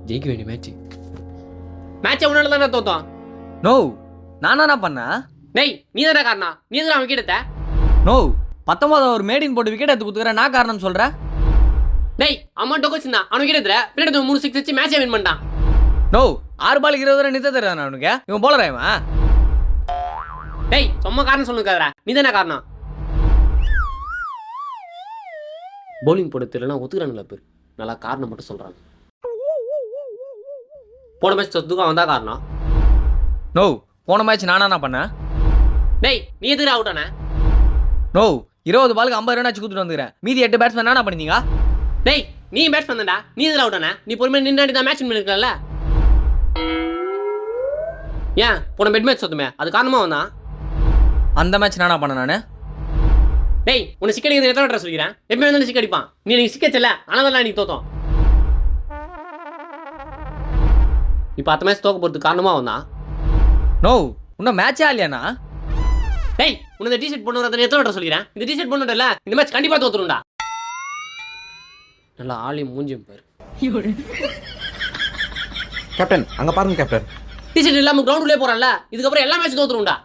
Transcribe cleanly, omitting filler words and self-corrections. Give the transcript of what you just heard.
ஜெயிக்க வேண்டிய மேட்ச் உன்னால தானே தோத்தோம். நோ நான் என்ன பண்ணேன்? டேய் நீ தானே காரணம். நீ எதுக்கு அவன் கிட்ட நோ 19 ஒரு மேடின் போட்டு விக்கெட் எடுத்து குத்துக்கிறேன். நான் காரணம் சொல்கிறேன். டேய் அம்மா டொக்கோச்சிருந்தா அவனுக்கு கிட்ட பின்னாடி 3 6 வச்சு மேட்சே வின் பண்ணிட்டான். நோ 6 பாலுக்கு 20 ரன் நித்த தருவான் அவனுக்கு. இவன் போலரா இவன்? டேய் சும்மா காரணம் சொல்லுக்காதடா. நீ தானே காரணம். பவுலிங் போட தெரியலனா ஒத்துக்கிறானுங்களா பேர். நல்லா காரணம் மட்டும் சொல்றாங்க. போன மேட்ச் சொத்துக்கு அவன் தான் காரணம். நோ போன மேட்ச் நானா என்ன பண்ணேன்? டேய் நீ எதுக்கு அவுட் ஆன? நோ 20 பாலுக்கு 50 ரன் ஆச்சு குத்துட்டு வந்துக்கிறேன். மீதி 8 பேட்ஸ்மேன் என்ன பண்ணீங்க? டேய் நீ பேட்ஸ் பண்ணடா. நீ எதுக்கு அவுட் ஆன? நீ பொறுமையா நின்னாடி தான் மேட்ச் பண்ணிருக்கல. ஏன் போன பெட் மேட்ச் சொத்துமே அது காரணமா வந்தான். அந்த மேட்ச் நானா பண்ண நானு? டேய் உன்னை சிக்கடிக்கிறது எத்தனை வாட்டி சொல்லிக்கிறேன். எப்பவுமே வந்து சிக்க அடிப்பான். நீ எனக்கு சிக்கச்சல ஆனால் நீ தோத்தோம். இப்போ 10 மேட்ச் தோக்க போறதுக்கு காரணமா வந்தான். நோ இன்னும் மேட்சே இல்லையாண்ணா? டேய் உன்னை இந்த டிஷர்ட் பண்ண வரதை எத்தனை வாட்டி சொல்லிக்கிறேன். இந்த டிஷர்ட் பண்ணுடல இந்த மேட்ச் கண்டிப்பா தோத்துருண்டா. நல்லா ஆளையும் மூஞ்சியும் பாரு. கேப்டன் அங்க பாருங்க கேப்டன். டிஷர்ட் இல்லாம கிரவுண்ட் உள்ளே போறான்ல. இதுக்கப்புறம் எல்லா மேட்ச் தோத்துருண்டா.